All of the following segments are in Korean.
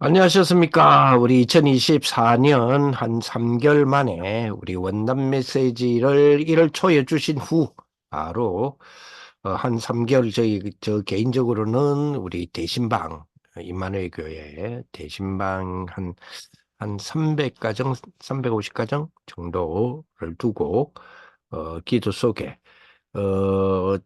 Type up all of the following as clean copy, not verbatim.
안녕하셨습니까? 우리 2024년 한 3개월 만에 우리 원단 메시지를 1월 초에 주신 후 바로 한 3개월 저 개인적으로는 우리 대신방 임마누엘 교회 대신방 한 300가정, 350가정 정도를 두고 기도 속에 어,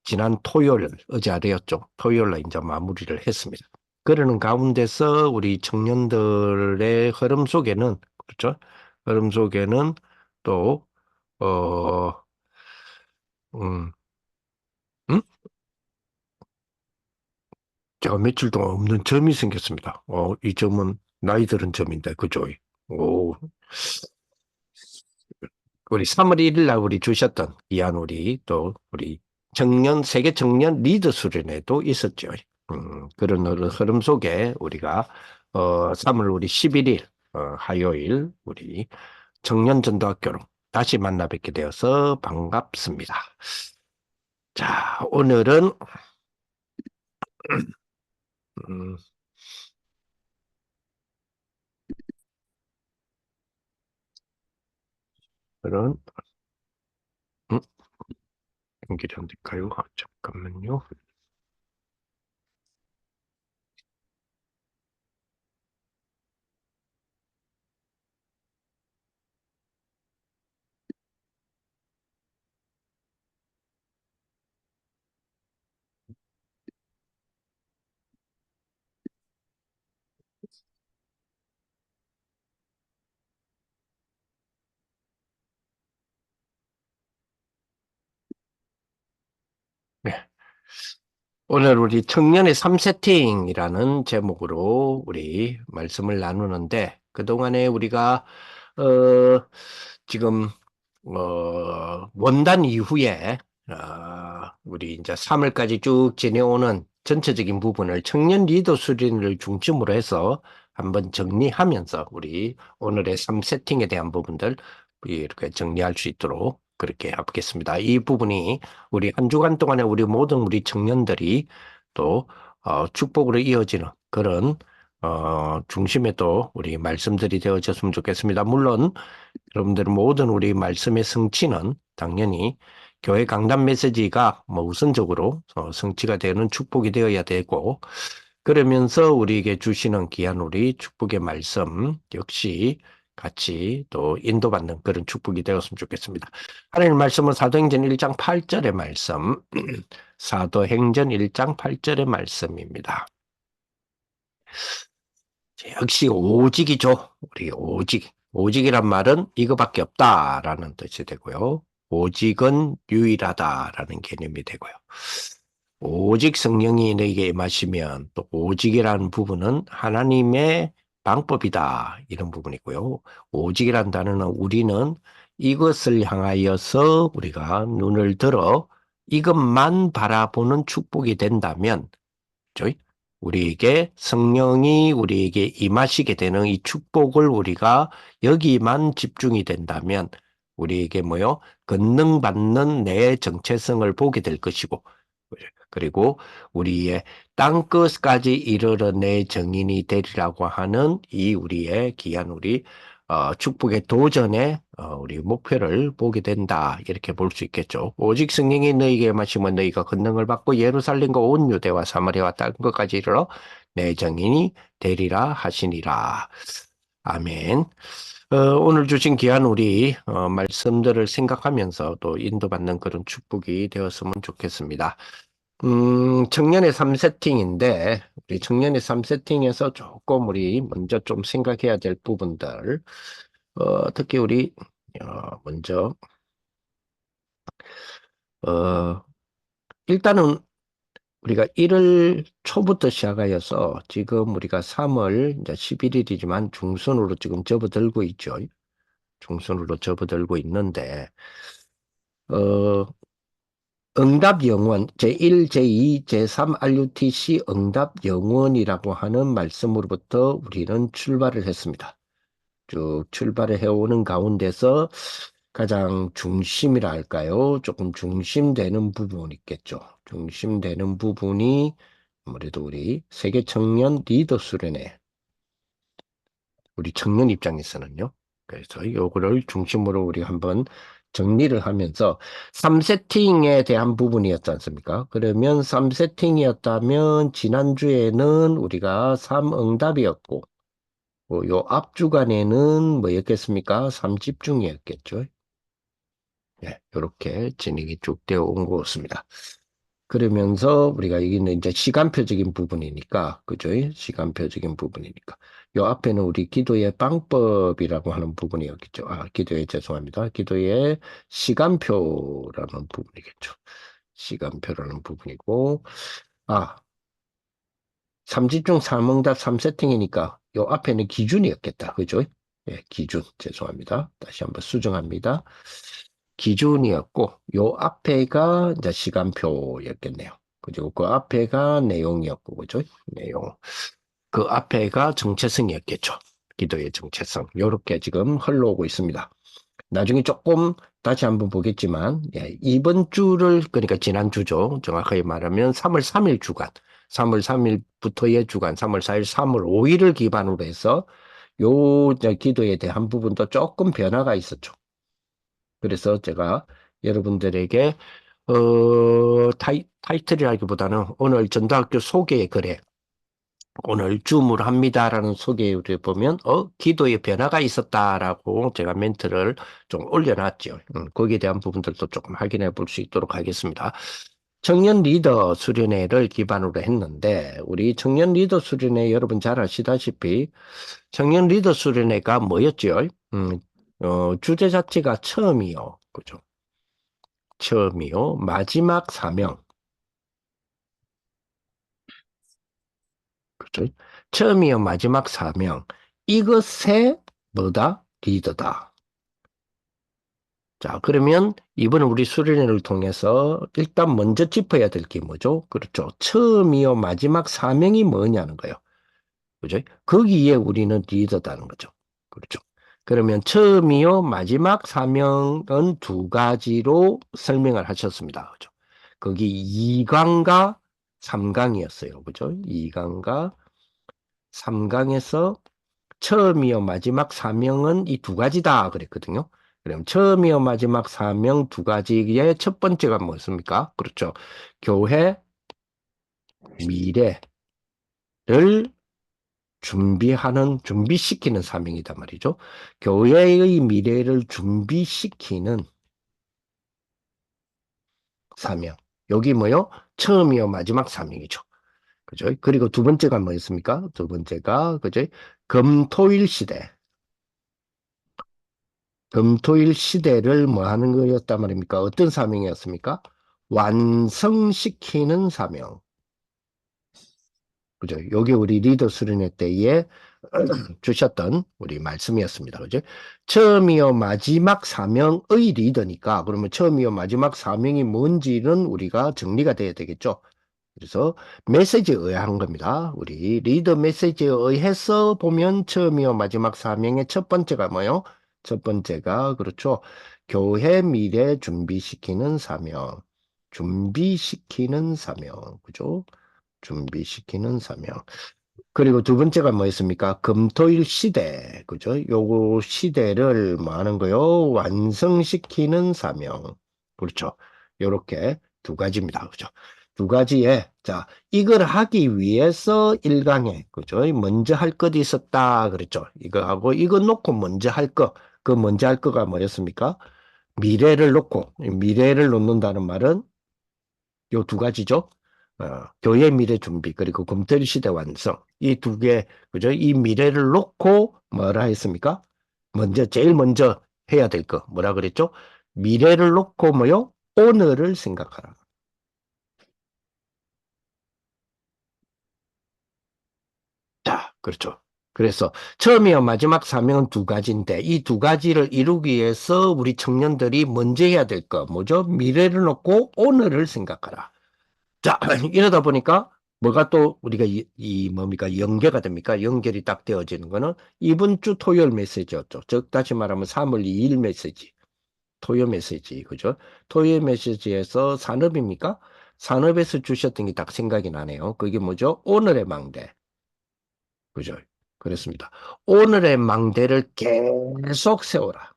지난 토요일, 어제 아래였죠. 토요일 날 이제 마무리를 했습니다. 그러는 가운데서 우리 청년들의 흐름 속에는, 그렇죠? 흐름 속에는 또, 어, 음, 음? 제가 며칠 동안 없는 점이 생겼습니다. 이 점은 나이 들은 점인데, 그죠? 오, 우리 3월 1일 날 우리 주셨던 이한 우리 또 우리 세계 청년 리더 수련회도 있었죠. 그런 흐름 속에 우리가 3월 우리 11일 화요일 우리 청년전도학교로 다시 만나 뵙게 되어서 반갑습니다. 자, 오늘은 음, 그런 음, 연결이 안 될까요? 잠깐만요. 네. 오늘 우리 청년의 3세팅이라는 제목으로 우리 말씀을 나누는데 그동안에 우리가 어 지금 원단 이후에 우리 이제 3월까지 쭉 지내오는 전체적인 부분을 청년 리더 수련을 중심으로 해서 한번 정리하면서 우리 오늘의 3세팅에 대한 부분들 이렇게 정리할 수 있도록 그렇게 해보겠습니다. 이 부분이 우리 한 주간 동안에 우리 모든 우리 청년들이 또 축복으로 이어지는 그런 중심에 또 우리 말씀들이 되어졌으면 좋겠습니다. 물론 여러분들 모든 우리 말씀의 성취는 당연히 교회 강단 메시지가 뭐 우선적으로 성취가 되는 축복이 되어야 되고 그러면서 우리에게 주시는 귀한 우리 축복의 말씀 역시 같이 또 인도받는 그런 축복이 되었으면 좋겠습니다. 하나님 말씀은 사도행전 1장 8절의 말씀, 사도행전 1장 8절의 말씀입니다. 역시 오직이죠. 우리 오직. 오직이란 말은 이거밖에 없다라는 뜻이 되고요. 오직은 유일하다라는 개념이 되고요. 오직 성령이 너에게 임하시면 또 오직이라는 부분은 하나님의 방법이다 이런 부분이고요. 오직이란 단어는 우리는 이것을 향하여서 우리가 눈을 들어 이것만 바라보는 축복이 된다면 그죠? 우리에게 성령이 우리에게 임하시게 되는 이 축복을 우리가 여기만 집중이 된다면 우리에게 뭐요? 권능받는 내 정체성을 보게 될 것이고 그리고 우리의 땅끝까지 이르러 내 정인이 되리라고 하는 이 우리의 귀한 우리 축복의 도전의 우리 목표를 보게 된다. 이렇게 볼 수 있겠죠. 오직 성령이 너희에게 마시면 너희가 권능을 받고 예루살렘과 온 유대와 사마리아와 땅 끝까지 이르러 내 정인이 되리라 하시니라. 아멘. 오늘 주신 귀한 우리 말씀들을 생각하면서 또 인도받는 그런 축복이 되었으면 좋겠습니다. 청년의 3세팅인데, 우리 청년의 3세팅에서 조금 우리 먼저 좀 생각해야 될 부분들, 특히 우리, 먼저, 어, 일단은 우리가 1월 초부터 시작하여서 지금 우리가 3월 이제 11일이지만 중순으로 지금 접어들고 있죠. 중순으로 접어들고 있는데, 어, 응답 영원, 제1, 제2, 제3 RUTC 응답 영원이라고 하는 말씀으로부터 우리는 출발을 했습니다. 쭉 출발을 해오는 가운데서 가장 중심이라 할까요? 조금 중심되는 부분이 있겠죠. 중심되는 부분이 아무래도 우리 세계 청년 리더 수련회. 우리 청년 입장에서는요. 그래서 요거를 중심으로 우리 한번 정리를 하면서 3세팅에 대한 부분이었지 않습니까? 그러면 3세팅이었다면 지난주에는 우리가 3응답이었고 요 앞주간에는 뭐였겠습니까? 3집중이었겠죠. 예, 이렇게 진행이 쭉 되어 온 것 같습니다. 그러면서 우리가 여기는 이제 시간표적인 부분이니까, 그죠? 시간표적인 부분이니까. 요 앞에는 우리 기도의 방법이라고 하는 부분이었겠죠. 아, 기도의, 죄송합니다. 기도의 시간표라는 부분이겠죠. 시간표라는 부분이고, 아, 삼집중 삼응답 3세팅이니까 요 앞에는 기준이었겠다. 그죠? 예, 기준. 죄송합니다. 다시 한번 수정합니다. 기준이었고, 요 앞에가 이제 시간표였겠네요. 그죠? 그 앞에가 내용이었고, 그죠? 내용. 그 앞에가 정체성이었겠죠. 기도의 정체성. 요렇게 지금 흘러오고 있습니다. 나중에 조금 다시 한번 보겠지만, 예, 이번 주를, 그러니까 지난주죠. 정확하게 말하면 3월 3일 주간, 3월 3일부터의 주간, 3월 4일, 3월 5일을 기반으로 해서 요 이제 기도에 대한 부분도 조금 변화가 있었죠. 그래서 제가 여러분들에게 타이틀이라기보다는 오늘 전도학교 소개의 글에 오늘 줌을 합니다라는 소개를 보면 기도에 변화가 있었다라고 제가 멘트를 좀 올려놨죠. 거기에 대한 부분들도 조금 확인해 볼 수 있도록 하겠습니다. 청년 리더 수련회를 기반으로 했는데 우리 청년 리더 수련회 여러분 잘 아시다시피 청년 리더 수련회가 뭐였죠? 주제 자체가 처음이요. 그죠? 처음이요. 마지막 사명. 그죠? 처음이요. 마지막 사명. 이것의 뭐다? 리더다. 자, 그러면 이번 우리 수련회를 통해서 일단 먼저 짚어야 될 게 뭐죠? 그렇죠. 처음이요. 마지막 사명이 뭐냐는 거예요. 그죠? 거기에 우리는 리더다는 거죠. 그렇죠. 그러면 처음이요. 마지막 사명은 두 가지로 설명을 하셨습니다. 그죠? 거기 2강과 3강이었어요. 그죠? 2강과 3강에서 처음이요, 마지막 사명은 이 두 가지다. 그랬거든요. 그럼 처음이요, 마지막 사명 두 가지의 첫 번째가 뭐였습니까? 그렇죠. 교회 미래를 준비시키는 사명이단 말이죠. 교회의 미래를 준비시키는 사명. 여기 뭐요? 처음이요, 마지막 사명이죠. 그죠? 그리고 두 번째가 뭐였습니까? 두 번째가, 그죠? 금토일 시대. 금토일 시대를 뭐 하는 거였단 말입니까? 어떤 사명이었습니까? 완성시키는 사명. 그죠? 요게 우리 리더 수련회 때에 주셨던 우리 말씀이었습니다. 그죠? 처음이요, 마지막 사명의 리더니까, 그러면 처음이요, 마지막 사명이 뭔지는 우리가 정리가 돼야 되겠죠? 그래서 메시지에 의한 겁니다. 우리 리더 메시지에 의해서 보면 처음이요 마지막 사명의 첫 번째가 뭐요? 첫 번째가 그렇죠. 교회 미래 준비시키는 사명. 준비시키는 사명. 그죠? 준비시키는 사명. 그리고 두 번째가 뭐였습니까? 금토일 시대. 그죠? 요거 시대를 뭐 하는 거요? 완성시키는 사명. 그렇죠. 요렇게 두 가지입니다. 그죠? 두 가지에, 자, 이걸 하기 위해서 일강에, 그죠? 먼저 할 것이 있었다. 그랬죠. 이거 하고, 이거 놓고 먼저 할 것. 그 먼저 할 거가 뭐였습니까? 미래를 놓고, 미래를 놓는다는 말은 요 두 가지죠. 교회 미래 준비 그리고 금토일 시대 완성 이 두 개, 그죠? 이 미래를 놓고 뭐라 했습니까? 제일 먼저 해야 될 거 뭐라 그랬죠? 미래를 놓고 뭐요? 오늘을 생각하라. 자, 그렇죠. 그래서 처음이요 마지막 사명은 두 가지인데 이 두 가지를 이루기 위해서 우리 청년들이 먼저 해야 될 거 뭐죠? 미래를 놓고 오늘을 생각하라. 자, 이러다 보니까 뭐가 또 우리가 이 뭡니까? 연계가 됩니까? 연결이 딱 되어지는 거는 이번 주 토요일 메시지였죠. 즉, 다시 말하면 3월 2일 메시지. 토요 메시지. 그죠? 토요 메시지에서 산업입니까? 산업에서 주셨던 게 딱 생각이 나네요. 그게 뭐죠? 오늘의 망대. 그죠? 그렇습니다. 오늘의 망대를 계속 세워라.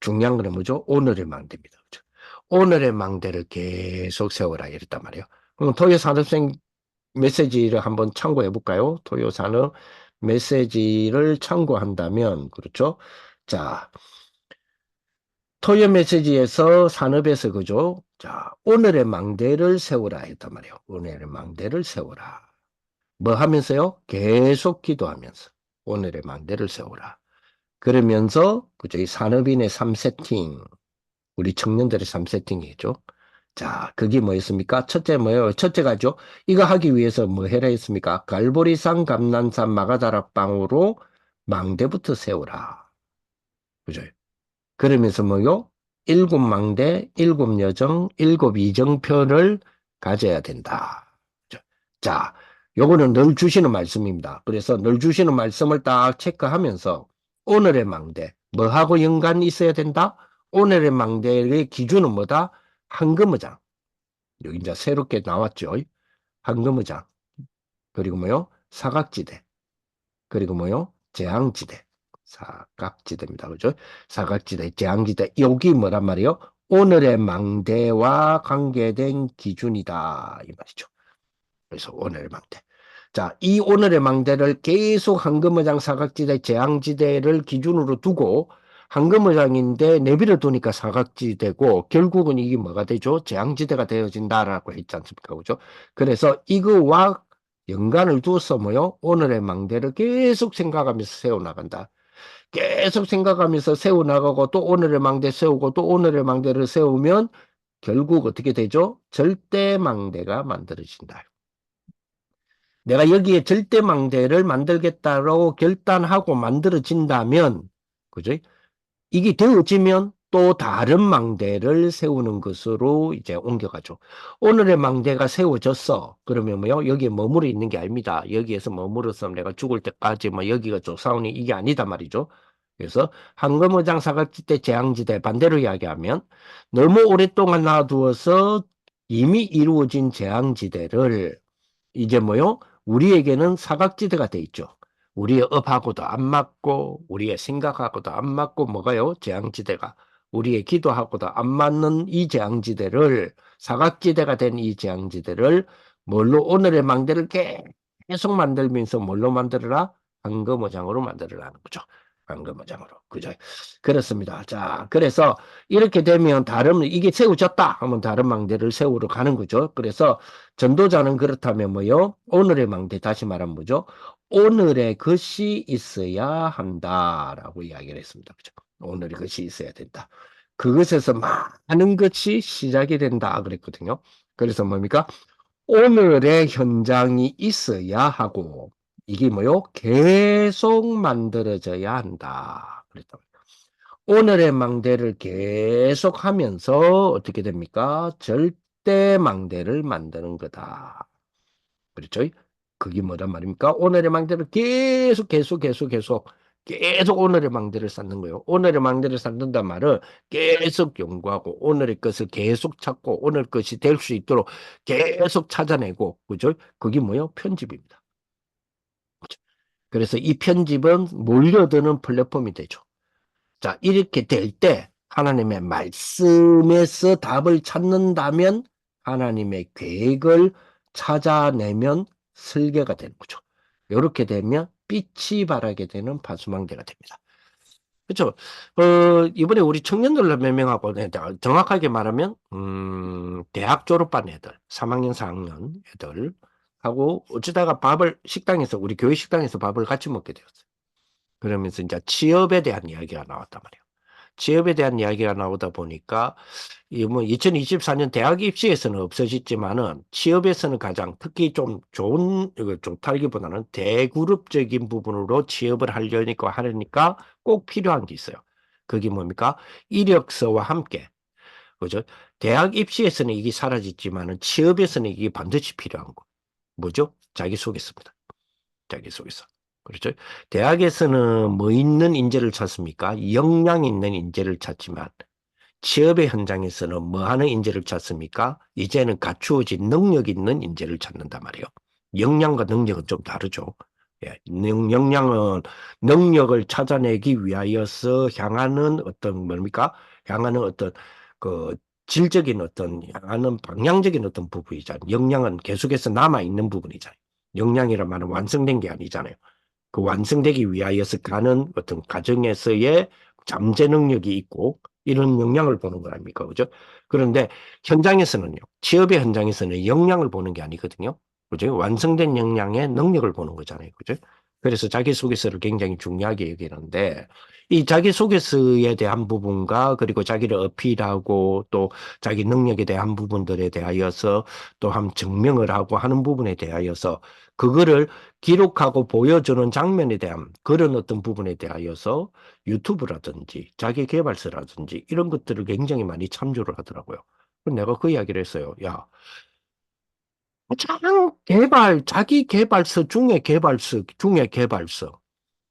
중요한 건 뭐죠? 오늘의 망대입니다. 그죠? 오늘의 망대를 계속 세워라. 이랬단 말이에요. 그럼 토요산업생 메시지를 한번 참고해 볼까요? 토요산업 메시지를 참고한다면, 그렇죠? 자, 토요 메시지에서 산업에서 그죠? 자, 오늘의 망대를 세워라 했단 말이에요. 오늘의 망대를 세워라. 뭐 하면서요? 계속 기도하면서 오늘의 망대를 세워라. 그러면서 그죠? 이 산업인의 3세팅, 우리 청년들의 3세팅이죠. 자, 그게 뭐였습니까? 첫째 뭐예요? 첫째가죠. 이거 하기 위해서 뭐 해라 했습니까? 갈보리산, 감난산, 마가다락방으로 망대부터 세우라. 그죠? 그러면서 뭐요? 일곱 망대, 일곱 여정, 일곱 이정표를 가져야 된다. 그죠? 자, 요거는 늘 주시는 말씀입니다. 그래서 늘 주시는 말씀을 딱 체크하면서 오늘의 망대, 뭐하고 연관이 있어야 된다? 오늘의 망대의 기준은 뭐다? 황금어장. 여기 이제 새롭게 나왔죠. 황금어장. 그리고 뭐요? 사각지대. 그리고 뭐요? 재앙지대. 사각지대입니다. 그죠? 사각지대, 재앙지대. 여기 뭐란 말이요? 오늘의 망대와 관계된 기준이다. 이 말이죠. 그래서 오늘의 망대. 자, 이 오늘의 망대를 계속 황금어장, 사각지대, 재앙지대를 기준으로 두고 황금어장인데 내비를 두니까 사각지대고 결국은 이게 뭐가 되죠? 재앙지대가 되어진다라고 했지 않습니까? 그죠? 그래서 이거와 연관을 두어서 뭐요? 오늘의 망대를 계속 생각하면서 세워나간다. 계속 생각하면서 세워나가고 또 오늘의 망대 세우고 또 오늘의 망대를 세우면 결국 어떻게 되죠? 절대망대가 만들어진다. 내가 여기에 절대망대를 만들겠다고 결단하고 만들어진다면, 그죠? 이게 되어지면 또 다른 망대를 세우는 것으로 이제 옮겨가죠. 오늘의 망대가 세워졌어. 그러면 뭐요? 여기에 머무르 있는 게 아닙니다. 여기에서 머무르서 내가 죽을 때까지 뭐 여기가 조사오니 이게 아니다 말이죠. 그래서 황금어장 사각지대 재앙지대 반대로 이야기하면 너무 오랫동안 놔두어서 이미 이루어진 재앙지대를 이제 뭐요? 우리에게는 사각지대가 돼 있죠. 우리의 업하고도 안 맞고 우리의 생각하고도 안 맞고 뭐가요? 재앙지대가. 우리의 기도하고도 안 맞는 이 재앙지대를 사각지대가 된 이 재앙지대를 뭘로 오늘의 망대를 계속 만들면서 뭘로 만들어라? 황금어장으로 만들어라는 거죠. 황금어장으로. 그죠? 그렇습니다. 자, 그래서 이렇게 되면 다른 이게 세워졌다 하면 다른 망대를 세우러 가는 거죠. 그래서 전도자는 그렇다면 뭐요? 오늘의 망대, 다시 말하면 뭐죠? 오늘의 것이 있어야 한다라고 이야기를 했습니다. 그죠? 오늘의 것이 있어야 된다. 그것에서 많은 것이 시작이 된다 그랬거든요. 그래서 뭡니까? 오늘의 현장이 있어야 하고 이게 뭐요? 계속 만들어져야 한다. 그랬다. 오늘의 망대를 계속 하면서 어떻게 됩니까? 절대 망대를 만드는 거다. 그렇죠? 그게 뭐란 말입니까? 오늘의 망대를 계속 오늘의 망대를 쌓는 거예요. 오늘의 망대를 쌓는단 말은 계속 연구하고 오늘의 것을 계속 찾고 오늘 것이 될 수 있도록 계속 찾아내고 그죠? 그게 뭐예요? 편집입니다. 그죠? 그래서 이 편집은 몰려드는 플랫폼이 되죠. 자, 이렇게 될 때 하나님의 말씀에서 답을 찾는다면 하나님의 계획을 찾아내면 설계가 되는 거죠. 이렇게 되면 빛이 발하게 되는 파수망대가 됩니다. 그렇죠? 이번에 우리 청년들로 몇 명하고 정확하게 말하면 대학 졸업반 애들, 3학년, 4학년 애들 하고 어쩌다가 밥을 식당에서 우리 교회 식당에서 밥을 같이 먹게 되었어요. 그러면서 이제 취업에 대한 이야기가 나왔단 말이에요. 취업에 대한 이야기가 나오다 보니까 이뭐 2024년 대학 입시에서는 없어졌지만은 취업에서는 가장 특히 좀 좋은 이거 좋다기보다는 대그룹적인 부분으로 취업을 하려니까 꼭 필요한 게 있어요. 그게 뭡니까? 이력서와 함께 그죠? 대학 입시에서는 이게 사라졌지만은 취업에서는 이게 반드시 필요한 거. 뭐죠? 자기소개서입니다. 자기소개서. 그렇죠? 대학에서는 뭐 있는 인재를 찾습니까? 역량 있는 인재를 찾지만 취업의 현장에서는 뭐 하는 인재를 찾습니까? 이제는 갖추어진 능력 있는 인재를 찾는단 말이에요. 역량과 능력은 좀 다르죠. 예, 역량은 능력을 찾아내기 위하여서 향하는 어떤 뭡니까? 향하는 어떤 그 질적인 어떤 향하는 방향적인 어떤 부분이잖아요. 역량은 계속해서 남아 있는 부분이잖아요. 역량이란 말은 완성된 게 아니잖아요. 그 완성되기 위하여서 가는 어떤 과정에서의 잠재 능력이 있고 이런 역량을 보는 거 아닙니까? 그죠? 그런데 현장에서는요. 취업의 현장에서는 역량을 보는 게 아니거든요. 그죠? 완성된 역량의 능력을 보는 거잖아요. 그죠? 그래서 자기소개서를 굉장히 중요하게 여기는데 이 자기소개서에 대한 부분과 그리고 자기를 어필하고 또 자기 능력에 대한 부분들에 대하여서 또 한 증명을 하고 하는 부분에 대하여서 그거를 기록하고 보여주는 장면에 대한 그런 어떤 부분에 대하여서 유튜브라든지 자기 개발서라든지 이런 것들을 굉장히 많이 참조를 하더라고요. 내가 그 이야기를 했어요. 야, 자기 개발서 중에 개발서 중에 개발서.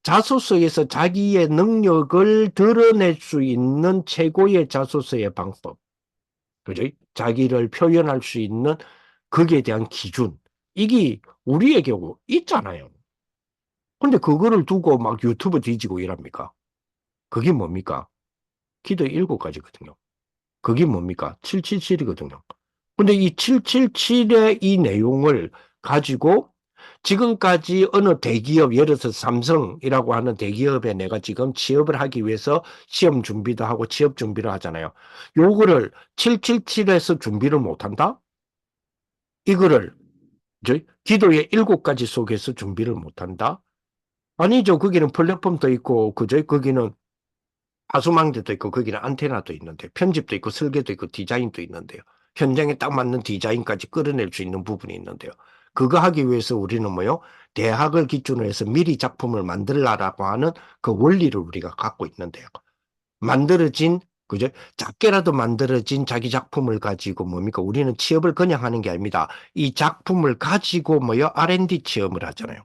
자소서에서 자기의 능력을 드러낼 수 있는 최고의 자소서의 방법. 그죠? 자기를 표현할 수 있는 거기에 대한 기준. 이게 우리에게 있잖아요. 근데 그거를 두고 막 유튜브 뒤지고 이랍니까? 그게 뭡니까? 기도 7가지거든요. 그게 뭡니까? 777이거든요. 근데 이 777의 이 내용을 가지고 지금까지 어느 대기업, 예를 들어서 삼성이라고 하는 대기업에 내가 지금 취업을 하기 위해서 시험 준비도 하고 취업 준비를 하잖아요. 요거를 777에서 준비를 못한다? 이거를 기도의 7가지 속에서 준비를 못한다? 아니죠. 거기는 플랫폼도 있고, 그죠? 거기는 하수망대도 있고, 거기는 안테나도 있는데, 편집도 있고, 설계도 있고, 디자인도 있는데요. 현장에 딱 맞는 디자인까지 끌어낼 수 있는 부분이 있는데요. 그거 하기 위해서 우리는 뭐요? 대학을 기준으로 해서 미리 작품을 만들라라고 하는 그 원리를 우리가 갖고 있는데요. 만들어진, 그죠? 작게라도 만들어진 자기 작품을 가지고 뭡니까? 우리는 취업을 그냥 하는 게 아닙니다. 이 작품을 가지고 뭐요? R&D 취업을 하잖아요.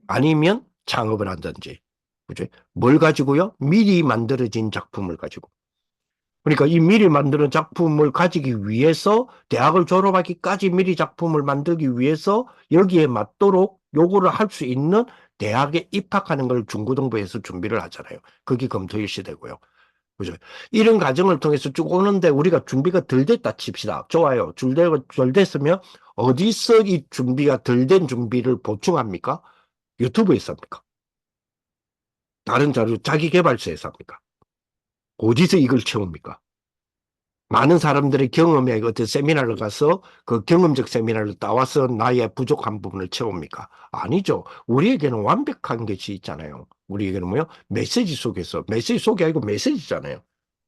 아니면 창업을 한다든지. 그죠? 뭘 가지고요? 미리 만들어진 작품을 가지고. 그러니까 이 미리 만드는 작품을 가지기 위해서 대학을 졸업하기까지 미리 작품을 만들기 위해서 여기에 맞도록 요구를 할 수 있는 대학에 입학하는 걸 중고등부에서 준비를 하잖아요. 그게 검토일 시대고요. 그죠? 이런 과정을 통해서 쭉 오는데 우리가 준비가 덜 됐다 칩시다. 좋아요. 덜 됐으면 어디서 이 준비가 덜 된 준비를 보충합니까? 유튜브에서 합니까? 다른 자료, 자기 개발서에서 합니까? 어디서 이걸 채웁니까? 많은 사람들의 경험에 어떤 세미나를 가서 그 경험적 세미나를 따와서 나의 부족한 부분을 채웁니까? 아니죠. 우리에게는 완벽한 것이 있잖아요. 우리에게는 뭐요? 메시지 속에서, 메시지 속이 아니고 메시지잖아요.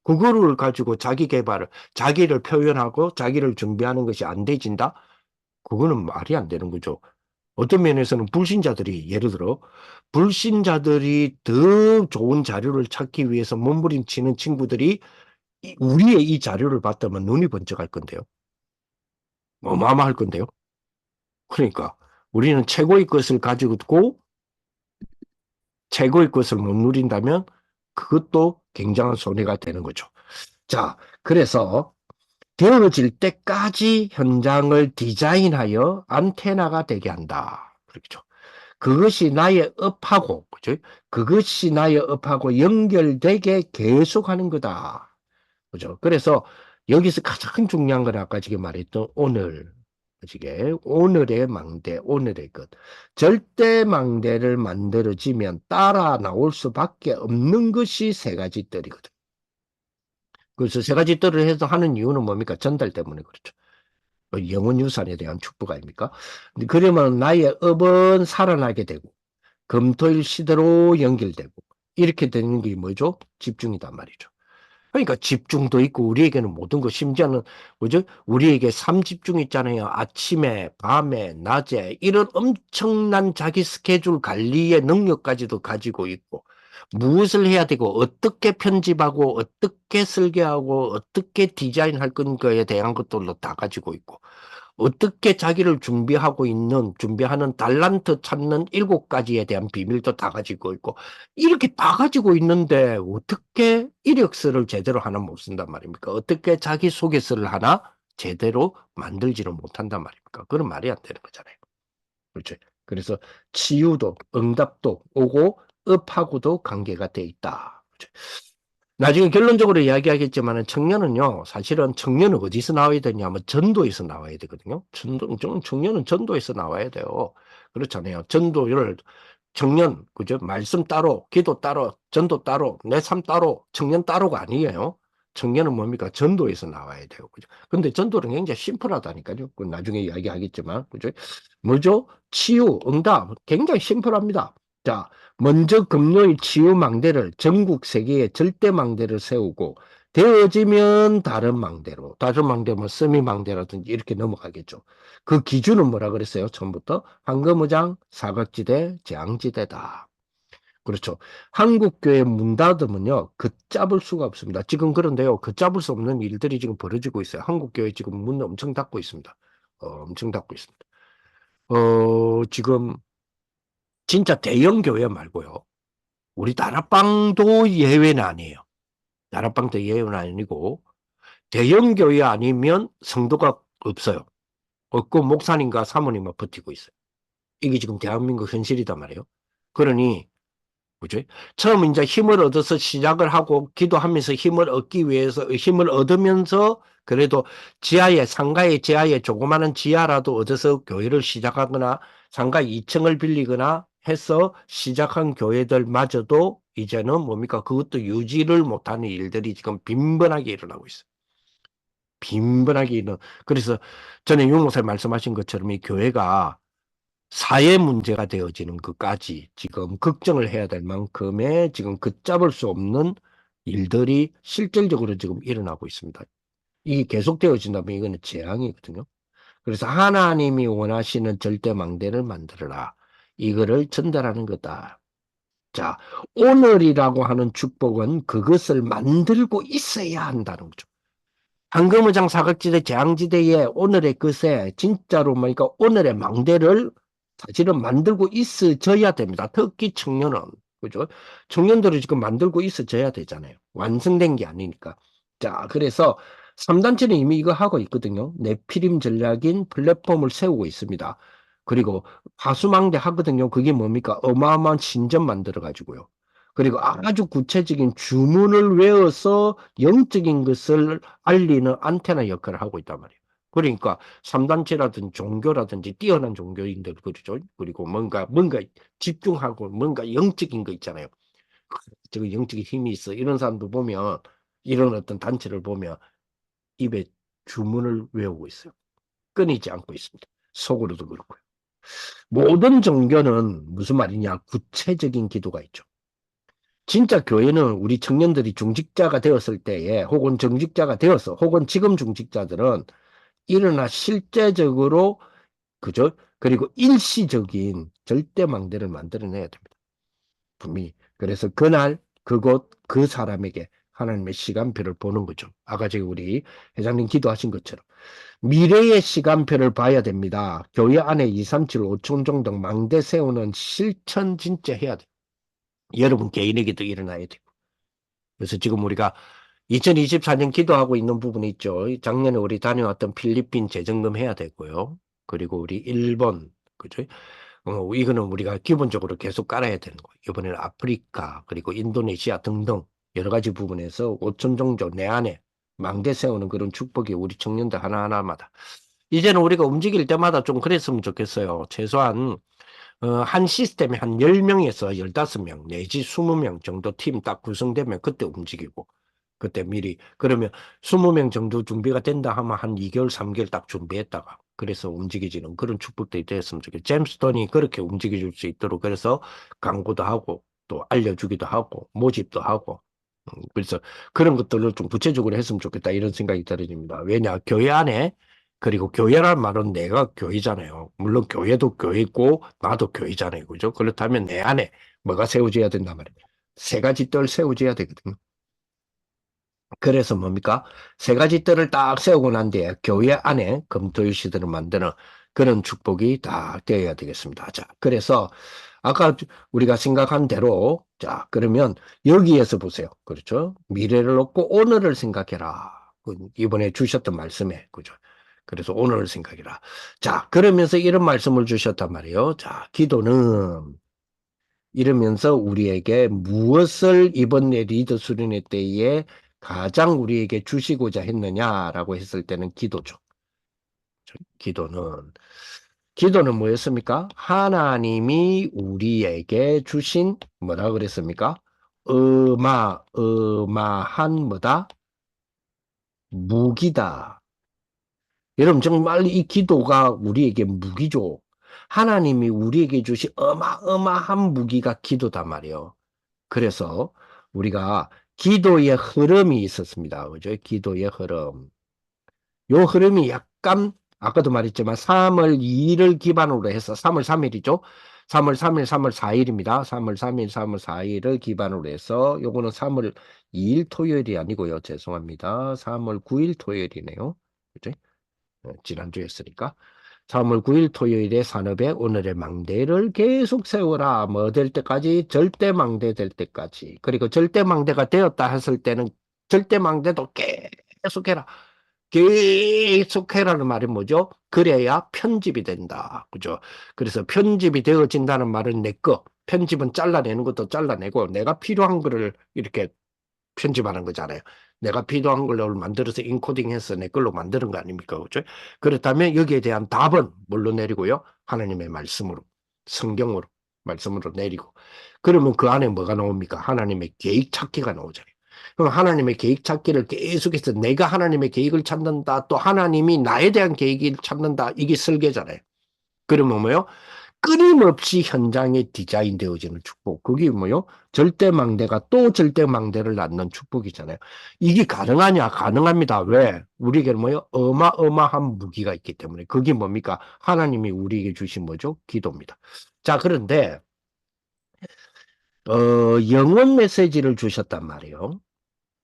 그거를 가지고 자기 개발을, 자기를 표현하고 자기를 준비하는 것이 안 되진다? 그거는 말이 안 되는 거죠. 어떤 면에서는 불신자들이, 예를 들어, 불신자들이 더 좋은 자료를 찾기 위해서 몸부림치는 친구들이 우리의 이 자료를 봤다면 눈이 번쩍할 건데요. 어마어마할 건데요. 그러니까 우리는 최고의 것을 가지고 있고 최고의 것을 못 누린다면 그것도 굉장한 손해가 되는 거죠. 자, 그래서 되어질 때까지 현장을 디자인하여 안테나가 되게 한다. 그렇죠. 그것이 나의 업하고, 그죠? 그것이 나의 업하고 연결되게 계속하는 거다. 그죠? 그래서 여기서 가장 중요한 건 아까 지금 말했던 오늘, 이게 오늘의 망대, 오늘의 것. 절대 망대를 만들어지면 따라 나올 수밖에 없는 것이 3가지 뜰이거든. 그래서 3가지 뜰을 해서 하는 이유는 뭡니까? 전달 때문에 그렇죠. 영원 유산에 대한 축복 아닙니까? 근데 그러면 나의 업은 살아나게 되고, 금토일 시대로 연결되고, 이렇게 되는 게 뭐죠? 집중이단 말이죠. 그러니까 집중도 있고 우리에게는 모든 것 심지어는 뭐죠? 우리에게 삼집중 있잖아요. 아침에, 밤에, 낮에 이런 엄청난 자기 스케줄 관리의 능력까지도 가지고 있고 무엇을 해야 되고 어떻게 편집하고 어떻게 설계하고 어떻게 디자인할 건가에 대한 것들도 다 가지고 있고 어떻게 자기를 준비하는 달란트 찾는 7가지에 대한 비밀도 다 가지고 있고, 이렇게 다 가지고 있는데, 어떻게 이력서를 제대로 하나 못 쓴단 말입니까? 어떻게 자기소개서를 하나 제대로 만들지를 못한단 말입니까? 그런 말이 안 되는 거잖아요. 그렇죠. 그래서 치유도, 응답도 오고 업하고도 관계가 돼 있다. 그죠? 나중에 결론적으로 이야기하겠지만은 청년은요, 사실은 청년은 어디서 나와야 되냐면 전도에서 나와야 되거든요. 청년은 전도에서 나와야 돼요. 그렇잖아요. 전도를 청년, 그죠? 말씀 따로, 기도 따로, 전도 따로, 내 삶 따로, 청년 따로가 아니에요. 청년은 뭡니까? 전도에서 나와야 돼요. 그죠? 근데 전도는 굉장히 심플하다니까요. 그 나중에 이야기하겠지만, 그죠? 뭐죠? 치유, 응답. 굉장히 심플합니다. 자, 먼저 금요일 치유망대를 전국 세계에 절대망대를 세우고 되어지면 다른 망대로, 다른 망대면 서미망대라든지 이렇게 넘어가겠죠. 그 기준은 뭐라 그랬어요? 처음부터 황금의장, 사각지대, 재앙지대다. 그렇죠. 한국교회 문 닫으면요, 걷잡을 수가 없습니다. 지금 그런데요, 걷잡을 수 없는 일들이 지금 벌어지고 있어요. 한국교회 지금 문 엄청 닫고 있습니다. 엄청 닫고 있습니다. 지금 진짜 대형 교회 말고요. 우리 다락방도 예외는 아니에요. 다락방도 예외는 아니고 대형 교회 아니면 성도가 없어요. 없고 목사님과 사모님만 버티고 있어요. 이게 지금 대한민국 현실이단 말이에요. 그러니 그죠? 처음 이제 힘을 얻어서 시작을 하고 기도하면서 힘을 얻기 위해서 힘을 얻으면서 그래도 지하에 상가의 지하에 조그마한 지하라도 얻어서 교회를 시작하거나 상가 2층을 빌리거나 해서 시작한 교회들마저도 이제는 뭡니까? 그것도 유지를 못하는 일들이 지금 빈번하게 일어나고 있어요. 빈번하게 그래서 전에 윤 목사님 말씀하신 것처럼 이 교회가 사회 문제가 되어지는 것까지 지금 걱정을 해야 될 만큼의 지금 걷잡을 수 없는 일들이 실질적으로 지금 일어나고 있습니다. 이게 계속되어진다면 이거는 재앙이거든요. 그래서 하나님이 원하시는 절대망대를 만들어라. 이거를 전달하는 거다. 자, 오늘이라고 하는 축복은 그것을 만들고 있어야 한다는 거죠. 황금의장 사각지대 재앙지대에 오늘의 것에 진짜로 그러니까 오늘의 망대를 사실은 만들고 있어져야 됩니다. 특히 청년은 그죠? 청년들이 지금 만들고 있어져야 되잖아요. 완성된 게 아니니까. 자, 그래서 3단체는 이미 이거 하고 있거든요. 네피림 전략인 플랫폼을 세우고 있습니다. 그리고 화수망대 하거든요. 그게 뭡니까? 어마어마한 신전 만들어 가지고요. 그리고 아주 구체적인 주문을 외워서 영적인 것을 알리는 안테나 역할을 하고 있단 말이에요. 그러니까 3단체라든지 종교라든지 뛰어난 종교인들 그러죠. 그리고 뭔가 집중하고 뭔가 영적인 거 있잖아요. 저거 영적인 힘이 있어. 이런 사람들 보면 이런 어떤 단체를 보면 입에 주문을 외우고 있어요. 끊이지 않고 있습니다. 속으로도 그렇고요. 모든 종교는 무슨 말이냐? 구체적인 기도가 있죠. 진짜 교회는 우리 청년들이 중직자가 되었을 때에 혹은 정직자가 되어서 혹은 지금 중직자들은 일어나 실제적으로 그죠? 그리고 일시적인 절대망대를 만들어내야 됩니다. 분명히. 그래서 그날 그곳 그 사람에게 하나님의 시간표를 보는 거죠. 아까 지금 우리 회장님 기도하신 것처럼 미래의 시간표를 봐야 됩니다. 교회 안에 2, 3, 7, 5천 정도 망대 세우는 실천 진짜 해야 돼요. 여러분 개인에게도 일어나야 돼요. 그래서 지금 우리가 2024년 기도하고 있는 부분이 있죠. 작년에 우리 다녀왔던 필리핀 재점검 해야 되고요. 그리고 우리 일본, 그죠? 이거는 우리가 기본적으로 계속 깔아야 되는 거예요. 이번에는 아프리카, 그리고 인도네시아 등등 여러 가지 부분에서 5천 정도 내 안에 망대 세우는 그런 축복이 우리 청년들 하나하나마다. 이제는 우리가 움직일 때마다 좀 그랬으면 좋겠어요. 최소한 한 시스템에 한 10명에서 15명 내지 20명 정도 팀 딱 구성되면 그때 움직이고 그때 미리 그러면 20명 정도 준비가 된다 하면 한 2개월 3개월 딱 준비했다가 그래서 움직이지는 그런 축복들이 됐으면 좋겠어요. 제임스톤이 그렇게 움직여줄 수 있도록 그래서 광고도 하고 또 알려주기도 하고 모집도 하고 그래서 그런 것들을 좀 구체적으로 했으면 좋겠다 이런 생각이 들어집니다. 왜냐 교회 안에 그리고 교회란 말은 내가 교회잖아요. 물론 교회도 교회고 나도 교회잖아요. 그죠? 그렇다면 내 안에 뭐가 세워져야 된단 말이에요. 세 가지 뜰 세워져야 되거든요. 그래서 뭡니까? 세 가지 뜰을 딱 세우고 난 뒤에 교회 안에 금토일 시대를 만드는 그런 축복이 다 되어야 되겠습니다. 자, 그래서 아까 우리가 생각한 대로 자, 그러면 여기에서 보세요. 그렇죠? 미래를 놓고 오늘을 생각해라. 이번에 주셨던 말씀에 그죠? 그래서 오늘 생각이라. 자, 그러면서 이런 말씀을 주셨단 말이에요. 자, 기도는 이러면서 우리에게 무엇을 이번 리더 수련회 때에 가장 우리에게 주시고자 했느냐라고 했을 때는 기도죠. 기도는 기도는 뭐였습니까? 하나님이 우리에게 주신 뭐라 그랬습니까? 어마어마한 뭐다? 무기다. 여러분 정말 이 기도가 우리에게 무기죠. 하나님이 우리에게 주신 어마어마한 무기가 기도단 말이에요. 그래서 우리가 기도의 흐름이 있었습니다. 그죠? 기도의 흐름. 요 흐름이 약간 아까도 말했지만 3월 2일을 기반으로 해서 3월 3일이죠. 3월 3일, 3월 4일입니다. 3월 3일, 3월 4일을 기반으로 해서 요거는 3월 2일 토요일이 아니고요. 죄송합니다. 3월 9일 토요일이네요. 그죠? 지난주였으니까. 3월 9일 토요일에 산업의 오늘의 망대를 계속 세워라. 뭐 될 때까지 절대 망대 될 때까지. 그리고 절대 망대가 되었다 했을 때는 절대 망대도 계속해라. 계속해라는 말이 뭐죠? 그래야 편집이 된다. 그죠? 그래서 편집이 되어진다는 말은 내 거. 편집은 잘라내는 것도 잘라내고 내가 필요한 거를 이렇게 편집하는 거잖아요. 내가 필요한 걸 만들어서 인코딩해서 내 걸로 만드는 거 아닙니까? 그죠? 그렇다면 여기에 대한 답은 뭘로 내리고요? 하나님의 말씀으로, 성경으로, 말씀으로 내리고. 그러면 그 안에 뭐가 나옵니까? 하나님의 계획 찾기가 나오잖아요. 그럼 하나님의 계획 찾기를 계속해서 내가 하나님의 계획을 찾는다, 또 하나님이 나에 대한 계획을 찾는다, 이게 설계잖아요. 그러면 뭐요? 끊임없이 현장에 디자인되어지는 축복. 그게 뭐요? 절대망대가 또 절대망대를 낳는 축복이잖아요. 이게 가능하냐? 가능합니다. 왜? 우리에게는 뭐요? 어마어마한 무기가 있기 때문에. 그게 뭡니까? 하나님이 우리에게 주신 뭐죠? 기도입니다. 자, 그런데, 영혼 메시지를 주셨단 말이에요.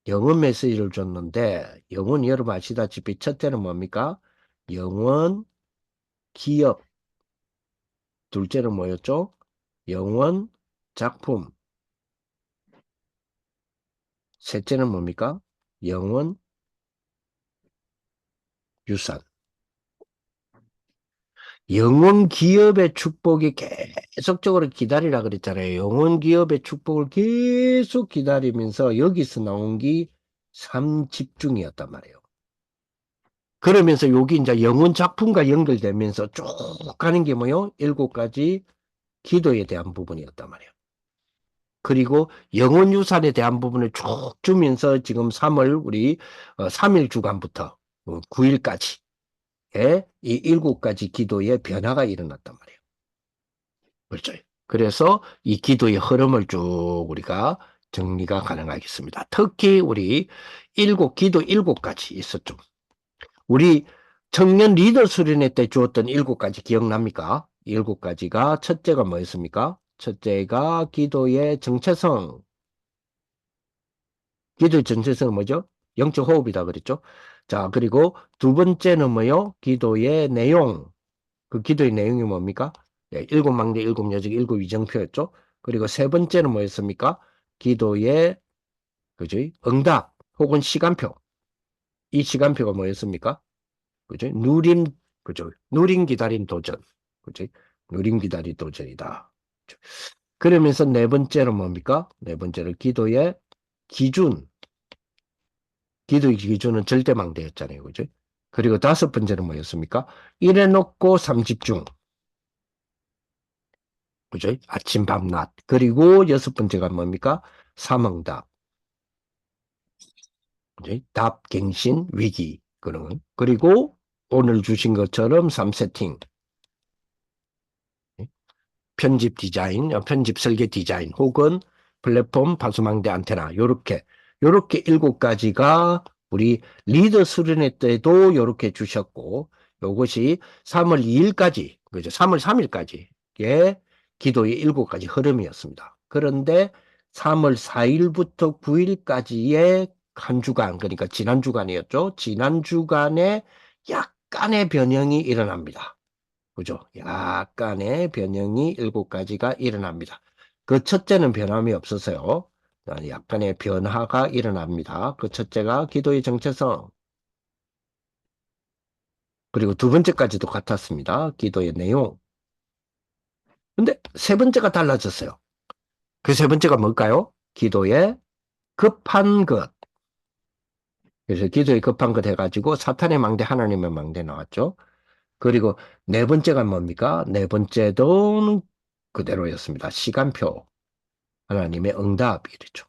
영혼 메시지를 줬는데, 영혼 여러분 아시다시피 첫째는 뭡니까? 영혼, 기업. 둘째는 뭐였죠? 영혼, 작품. 셋째는 뭡니까? 영혼, 유산. 영혼 기업의 축복이 계속적으로 기다리라 그랬잖아요. 영혼 기업의 축복을 계속 기다리면서 여기서 나온 게 삼집중이었단 말이에요. 그러면서 여기 이제 영혼 작품과 연결되면서 쭉 가는 게 뭐요? 7가지 기도에 대한 부분이었단 말이에요. 그리고 영혼 유산에 대한 부분을 쭉 주면서 지금 3월 우리 3일 주간부터 9일까지 이 7가지 기도의 변화가 일어났단 말이에요. 그렇죠. 그래서 이 기도의 흐름을 쭉 우리가 정리가 가능하겠습니다. 특히 우리 기도 7가지 있었죠. 우리 청년 리더 수련회 때 주었던 7가지 기억납니까? 7가지가 첫째가 뭐였습니까? 첫째가 기도의 정체성. 기도의 정체성은 뭐죠? 영적 호흡이다 그랬죠? 자, 그리고 두 번째는 뭐요? 기도의 내용. 그 기도의 내용이 뭡니까? 예, 7망대, 7여직, 7위정표였죠? 그리고 세 번째는 뭐였습니까? 기도의, 그죠? 응답, 혹은 시간표. 이 시간표가 뭐였습니까? 그죠? 그죠? 누림 기다린 도전. 그죠? 누림 기다린 도전이다. 그죠? 그러면서 네 번째는 뭡니까? 네 번째는 기도의 기준. 기도의 기준은 절대망대였잖아요. 그죠? 그리고 다섯 번째는 뭐였습니까? 이래놓고 삼집중. 그죠? 아침, 밤, 낮. 그리고 여섯 번째가 뭡니까? 삼응답. 그죠? 답, 갱신, 위기. 그리고 오늘 주신 것처럼 3세팅. 편집 디자인, 편집 설계 디자인, 혹은 플랫폼 파수망대 안테나. 요렇게 7가지가 우리 리더 수련회 때도 요렇게 주셨고, 요것이 3월 2일까지, 그죠? 3월 3일까지의 기도의 7가지 흐름이었습니다. 그런데 3월 4일부터 9일까지의 한 주간, 그러니까 지난 주간이었죠. 지난 주간에 약간의 변형이 일어납니다. 그죠? 약간의 변형이 7가지가 일어납니다. 그 첫째는 변함이 없어서요. 약간의 변화가 일어납니다. 그 첫째가 기도의 정체성. 그리고 두 번째까지도 같았습니다. 기도의 내용. 근데 세 번째가 달라졌어요. 그 세 번째가 뭘까요? 기도의 급한 것. 그래서 기도에 급한 것 해가지고 사탄의 망대, 하나님의 망대 나왔죠. 그리고 네 번째가 뭡니까? 네 번째도 그대로였습니다. 시간표. 하나님의 응답, 이랬죠.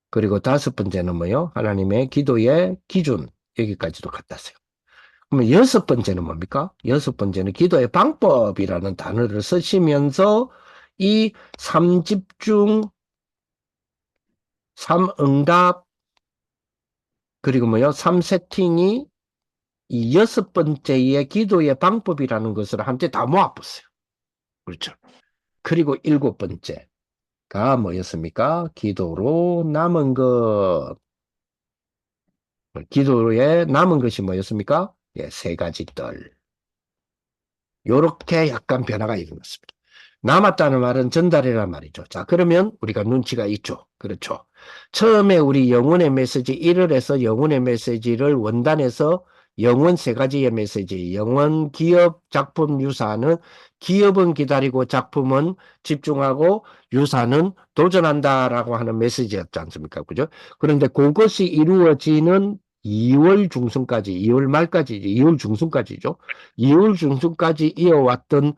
그리고 다섯 번째는 뭐요? 하나님의 기도의 기준. 여기까지도 같았어요. 그러면 여섯 번째는 뭡니까? 여섯 번째는 기도의 방법이라는 단어를 쓰시면서 이 삼집중, 삼응답, 그리고 뭐요? 삼세팅이 이 여섯 번째의 기도의 방법이라는 것을 한테 다 모아봤어요. 그렇죠. 그리고 일곱 번째가 뭐였습니까? 기도로 남은 것. 기도에 남은 것이 뭐였습니까? 예, 세 가지 뜰. 요렇게 약간 변화가 일어났습니다. 남았다는 말은 전달이란 말이죠. 자, 그러면 우리가 눈치가 있죠. 그렇죠. 처음에 우리 영혼의 메시지 1월에서 영혼의 메시지를 원단에서 영혼 세 가지의 메시지, 영혼, 기업, 작품, 유사는 기업은 기다리고 작품은 집중하고 유사는 도전한다라고 하는 메시지였지 않습니까? 그죠? 그런데 그것이 이루어지는 2월 중순까지, 2월 말까지, 2월 중순까지죠. 2월 중순까지 이어왔던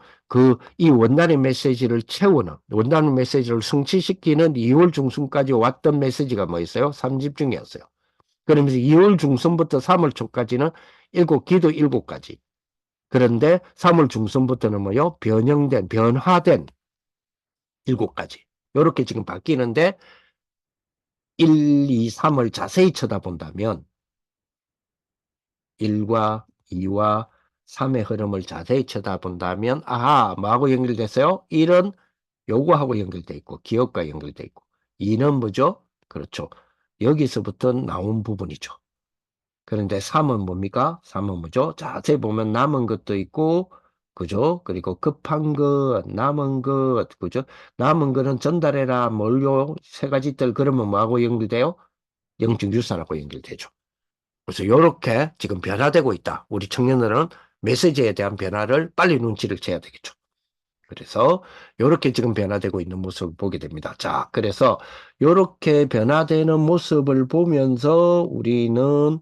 이 원단의 메시지를 채우는, 원단의 메시지를 성취시키는 2월 중순까지 왔던 메시지가 뭐였어요? 삼집중이었어요. 그러면서 2월 중순부터 3월 초까지는 기도 7가지. 그런데 3월 중순부터는 뭐요? 변화된 7가지. 이렇게 지금 바뀌는데 1, 2, 3을 자세히 쳐다본다면 1과 2와 3의 흐름을 자세히 쳐다본다면 아하, 뭐하고 연결됐어요? 1은 요거하고 연결돼 있고 기업과 연결돼 있고 2는 뭐죠? 그렇죠. 여기서부터 나온 부분이죠. 그런데 3은 뭡니까? 3은 뭐죠? 자세히 보면 남은 것도 있고 그죠? 그리고 급한 것, 남은 것, 그죠? 남은 거는 전달해라, 뭘요? 세 가지들 그러면 뭐하고 연결돼요? 영적 유산하고 연결되죠. 그래서 이렇게 지금 변화되고 있다. 우리 청년들은 메시지에 대한 변화를 빨리 눈치를 채야 되겠죠. 그래서 이렇게 지금 변화되고 있는 모습을 보게 됩니다. 자, 그래서 이렇게 변화되는 모습을 보면서 우리는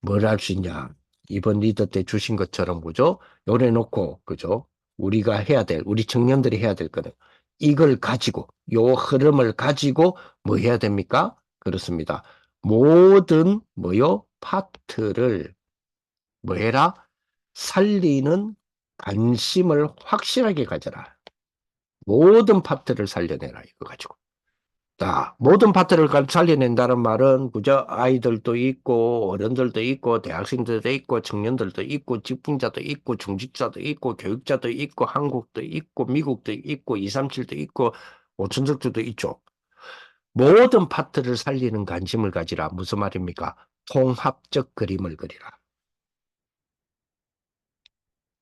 뭘 할 수 있냐? 이번 리더 때 주신 것처럼 그죠? 요래 놓고 그죠? 우리가 해야 될, 우리 청년들이 해야 될 거는 이걸 가지고 요 흐름을 가지고 뭐 해야 됩니까? 그렇습니다. 모든 뭐요? 파트를 뭐 해라? 살리는 관심을 확실하게 가져라. 모든 파트를 살려내라. 이거 가지고. 자, 모든 파트를 살려낸다는 말은 그저 아이들도 있고 어른들도 있고 대학생들도 있고 청년들도 있고 직분자도 있고 중직자도 있고 교육자도 있고 한국도 있고 미국도 있고 237도 있고 오천석주도 있죠. 모든 파트를 살리는 관심을 가지라. 무슨 말입니까? 통합적 그림을 그리라.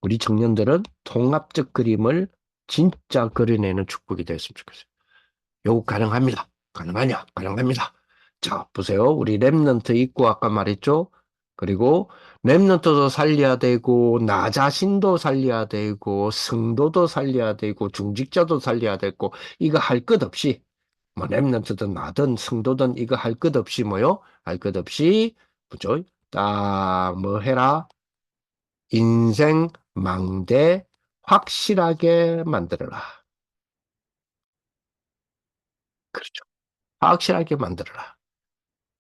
우리 청년들은 통합적 그림을 진짜 그려내는 축복이 됐으면 좋겠어요. 요거 가능합니다. 가능하냐? 가능합니다. 자, 보세요. 우리 랩넌트 있고 아까 말했죠? 그리고 랩넌트도 살려야 되고 나 자신도 살려야 되고 성도도 살려야 되고 중직자도 살려야 되고 이거 할 것 없이 뭐 랩넌트든 나든 성도든 이거 할 것 없이 뭐요? 할 것 없이 그죠? 딱 뭐 해라? 인생 망대 확실하게 만들어라. 그렇죠. 확실하게 만들어라.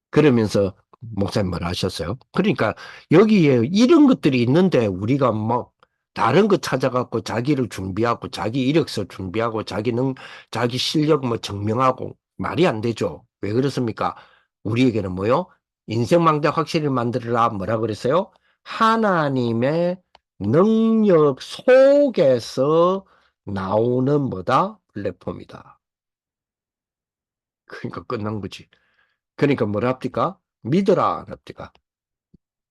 그러면서 목사님 뭐라 하셨어요? 그러니까 여기에 이런 것들이 있는데 우리가 뭐 다른 거 찾아갖고 자기를 준비하고 자기 이력서 준비하고 자기 실력 뭐 증명하고 말이 안 되죠. 왜 그렇습니까? 우리에게는 뭐요? 인생망대 확실히 만들어라. 뭐라 그랬어요? 하나님의 능력 속에서 나오는 뭐다? 플랫폼이다. 그러니까 끝난 거지. 그러니까 뭐라 합니까? 믿어라, 안 합니까?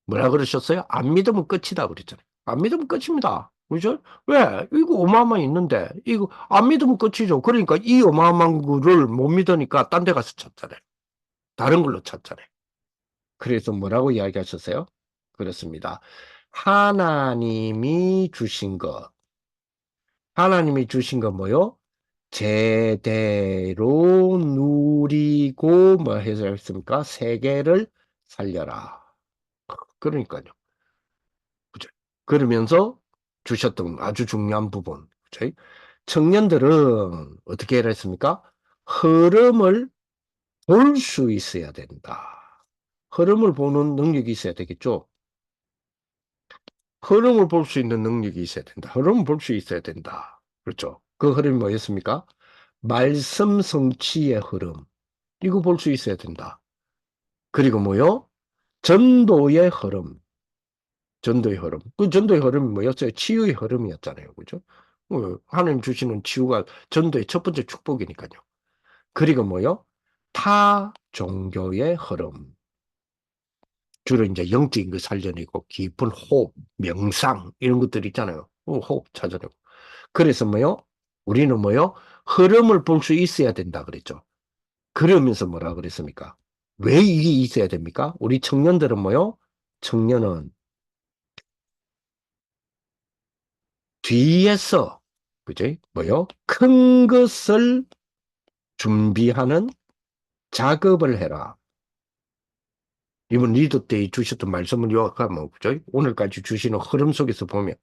뭐라 그러셨어요? 안 믿으면 끝이다 그랬잖아요. 안 믿으면 끝입니다. 그죠? 왜? 이거 어마어마한 있는데, 이거 안 믿으면 끝이죠. 그러니까 이 어마어마한 거를 못 믿으니까 딴 데 가서 찾잖아요. 다른 걸로 찾잖아요. 그래서 뭐라고 이야기하셨어요? 그렇습니다. 하나님이 주신 것. 하나님이 주신 건 뭐요? 제대로 누리고 뭐 해서 했습니까? 세계를 살려라. 그러니까요. 그죠? 그러면서 주셨던 아주 중요한 부분. 그죠? 청년들은 어떻게 해야 했습니까? 흐름을 볼 수 있어야 된다. 흐름을 보는 능력이 있어야 되겠죠. 흐름을 볼 수 있는 능력이 있어야 된다. 흐름을 볼 수 있어야 된다. 그렇죠. 그 흐름이 뭐였습니까? 말씀 성취의 흐름. 이거 볼 수 있어야 된다. 그리고 뭐요? 전도의 흐름. 전도의 흐름. 그 전도의 흐름이 뭐였어요? 치유의 흐름이었잖아요. 그죠? 하나님 주시는 치유가 전도의 첫 번째 축복이니까요. 그리고 뭐요? 타 종교의 흐름. 주로 이제 영적인 거 살려내고 깊은 호흡, 명상 이런 것들 있잖아요. 호흡 찾아내고. 그래서 뭐요? 우리는 뭐요? 흐름을 볼 수 있어야 된다 그랬죠. 그러면서 뭐라 그랬습니까? 왜 이게 있어야 됩니까? 우리 청년들은 뭐요? 청년은 뒤에서 그죠? 뭐요? 큰 것을 준비하는 작업을 해라. 이번 리더 때 주셨던 말씀을 요약하면 그죠? 오늘까지 주시는 흐름 속에서 보면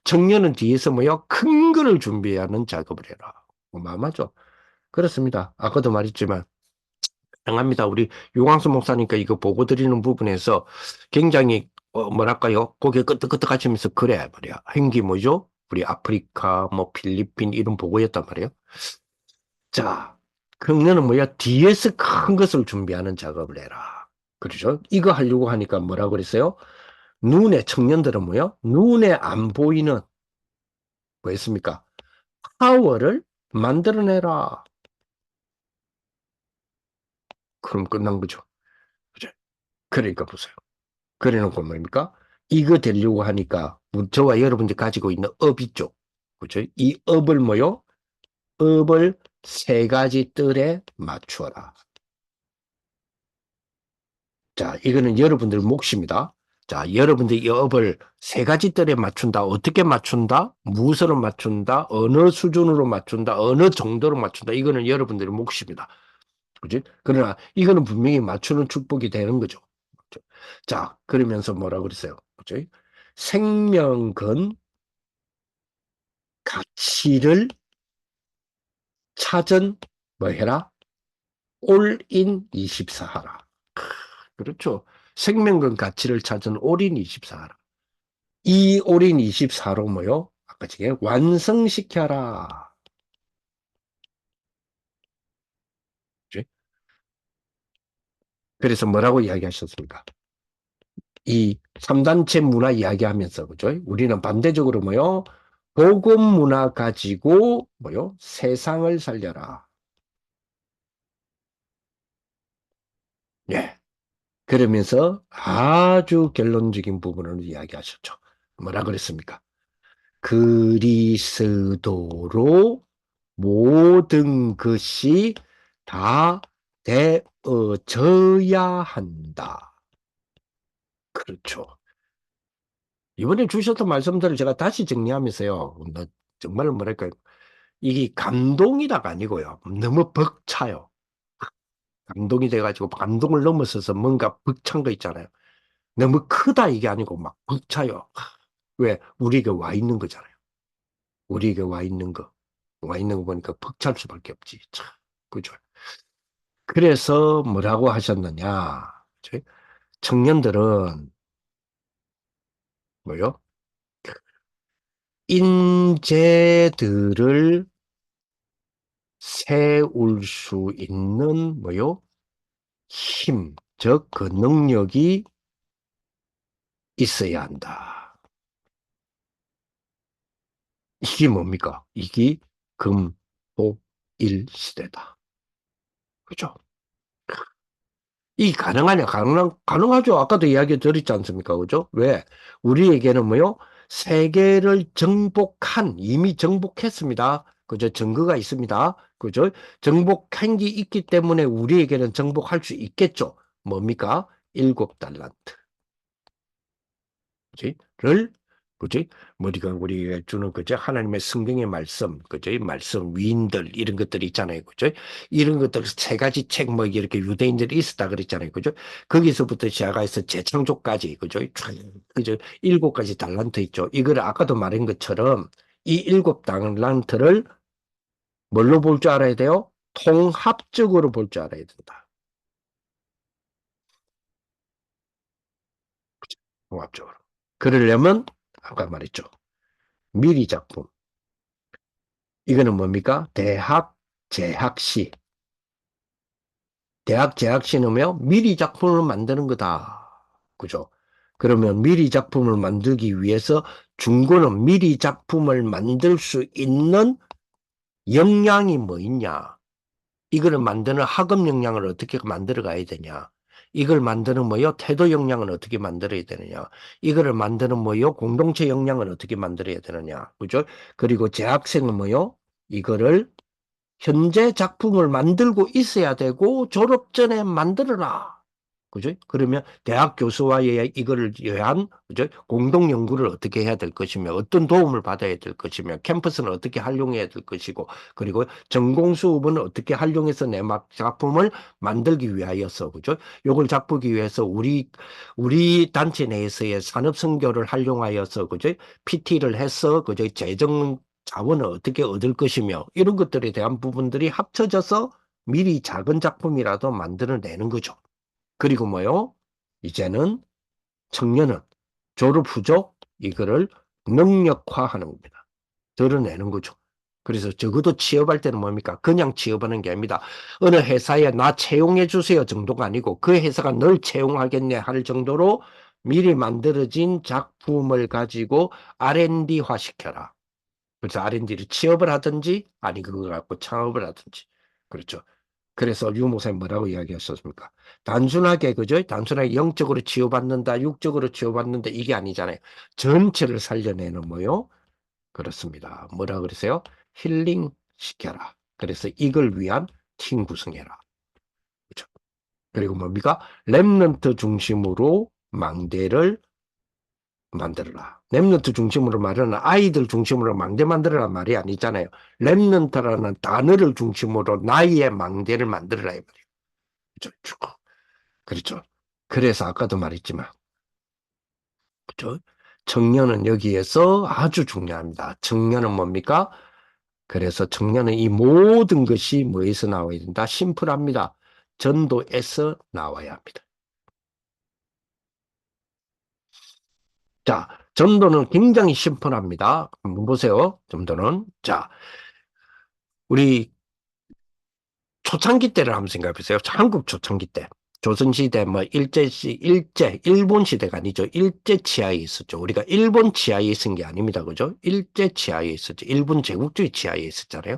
청년은 뒤에서 뭐요? 큰 거를 준비하는 작업을 해라. 어마어마하죠? 그렇습니다. 아까도 말했지만 당합니다. 우리 유광수 목사니까 이거 보고 드리는 부분에서 굉장히 뭐랄까요? 고개 끄덕끄덕하시면서 그래 말이야. 행기 뭐죠? 우리 아프리카, 뭐 필리핀 이런 보고였단 말이에요. 자, 청년은 뭐야? 뒤에서 큰 것을 준비하는 작업을 해라. 그렇죠? 이거 하려고 하니까 뭐라 그랬어요? 눈에 청년들은 뭐요? 눈에 안 보이는 뭐였습니까? 파워를 만들어내라. 그럼 끝난 거죠. 그죠? 그러니까 보세요. 그래 놓고 뭡니까? 이거 되려고 하니까 저와 여러분들이 가지고 있는 업 있죠. 그죠? 이 업을 뭐요? 업을 세 가지 뜰에 맞추어라. 자, 이거는 여러분들 몫입니다. 자, 여러분들 이 업을 세 가지 뜰에 맞춘다. 어떻게 맞춘다? 무엇으로 맞춘다? 어느 수준으로 맞춘다? 어느 정도로 맞춘다? 이거는 여러분들의 몫입니다. 그지? 그러나 이거는 분명히 맞추는 축복이 되는 거죠. 자, 그러면서 뭐라 그랬어요? 그지? 생명은 가치를 찾은 뭐 해라? 올인 24 하라. 그렇죠. 생명은 가치를 찾은 올인 24 하라. 이 올인 24로 뭐요? 아까 전에 완성시켜라. 그치? 그래서 뭐라고 이야기하셨습니까? 이 3단체 문화 이야기하면서 그죠? 우리는 반대적으로 뭐요? 복음 문화 가지고 뭐요? 세상을 살려라. 예. 그러면서 아주 결론적인 부분을 이야기하셨죠. 뭐라 그랬습니까? 그리스도로 모든 것이 다 되어져야 한다. 그렇죠. 이번에 주셨던 말씀들을 제가 다시 정리하면서요. 정말 뭐랄까요. 이게 감동이다가 아니고요. 너무 벅차요. 감동이 돼가지고 감동을 넘어서서 뭔가 벅찬 거 있잖아요. 너무 크다 이게 아니고 막 벅차요. 왜? 우리에게 와 있는 거잖아요. 우리에게 와 있는 거. 와 있는 거 보니까 벅찰 수밖에 없지. 참, 그죠? 그래서 뭐라고 하셨느냐. 그죠? 청년들은 뭐요? 인재들을 세울 수 있는 뭐요? 힘, 즉 그 능력이 있어야 한다. 이게 뭡니까? 이게 금, 목, 일 시대다. 그죠? 이 가능하냐? 가능하죠. 아까도 이야기 드렸지 않습니까? 그죠? 왜? 우리에게는 뭐요? 세계를 정복한, 이미 정복했습니다. 그죠? 증거가 있습니다. 그죠? 정복한 게 있기 때문에 우리에게는 정복할 수 있겠죠. 뭡니까? 7달란트. 그지? 를, 그지? 우리가 우리가 주는 그죠? 하나님의 성경의 말씀, 그죠? 말씀, 위인들 이런 것들이 있잖아요, 그죠? 이런 것들 세 가지 책 뭐 이렇게 유대인들이 있었다 그랬잖아요, 그죠? 거기서부터 시작해서 재창조까지, 그죠? 쭉, 그죠? 일곱 가지 달란트 있죠. 이걸 아까도 말한 것처럼 이 일곱 달란트를 뭘로 볼 줄 알아야 돼요? 통합적으로 볼 줄 알아야 된다. 통합적으로. 그러려면 아까 말했죠. 미리 작품. 이거는 뭡니까? 대학 재학시. 대학 재학시는요, 미리 작품을 만드는 거다. 그죠? 그러면 미리 작품을 만들기 위해서 중고는 미리 작품을 만들 수 있는 역량이 뭐 있냐? 이거를 만드는 학업 역량을 어떻게 만들어 가야 되냐? 이걸 만드는 뭐요? 태도 역량을 어떻게 만들어야 되느냐? 이거를 만드는 뭐요? 공동체 역량을 어떻게 만들어야 되느냐? 그죠? 그리고 재학생은 뭐요? 이거를 현재 작품을 만들고 있어야 되고 졸업 전에 만들어라. 그죠? 그러면 대학 교수와의 이거를 위한 그죠? 공동 연구를 어떻게 해야 될 것이며 어떤 도움을 받아야 될 것이며 캠퍼스는 어떻게 활용해야 될 것이고 그리고 전공 수업은 어떻게 활용해서 내 작품을 만들기 위하여서 그죠? 요걸 잡기 위해서 우리 단체 내에서의 산업 선교를 활용하여서 그죠? PT를 해서 그죠? 재정 자원을 어떻게 얻을 것이며 이런 것들에 대한 부분들이 합쳐져서 미리 작은 작품이라도 만들어내는 거죠. 그리고 뭐요? 이제는 청년은 졸업 후죠? 이거를 능력화하는 겁니다. 드러내는 거죠. 그래서 적어도 취업할 때는 뭡니까? 그냥 취업하는 게 아닙니다. 어느 회사에 나 채용해 주세요 정도가 아니고 그 회사가 널 채용하겠네 할 정도로 미리 만들어진 작품을 가지고 R&D화 시켜라. 그래서 R&D를 취업을 하든지 아니 그거 갖고 창업을 하든지. 그렇죠. 그래서 유 목사님 뭐라고 이야기하셨습니까? 단순하게 그죠? 단순하게 영적으로 치유받는다, 육적으로 치유받는다 이게 아니잖아요. 전체를 살려내는 뭐요? 그렇습니다. 뭐라 그러세요? 힐링 시켜라. 그래서 이걸 위한 팀 구성해라. 그죠? 그리고 뭡니까? 렘넌트 중심으로 망대를 만들어라. 렘넌트 중심으로 말하는 아이들 중심으로 망대 만들어라 말이 아니잖아요. 렘넌트라는 단어를 중심으로 나의 망대를 만들어라 이 말이에요. 그죠? 그렇죠. 그래서 아까도 말했지만, 그죠? 청년은 여기에서 아주 중요합니다. 청년은 뭡니까? 그래서 청년은 이 모든 것이 뭐에서 나와야 된다? 심플합니다. 전도에서 나와야 합니다. 자, 전도는 굉장히 심플합니다. 한번 보세요. 전도는. 자, 우리 초창기 때를 한번 생각해 보세요. 한국 초창기 때. 조선시대, 뭐, 일본 시대가 아니죠. 일제 치하에 있었죠. 우리가 일본 치하에 있은 게 아닙니다. 그죠? 일제 치하에 있었죠. 일본 제국주의 치하에 있었잖아요.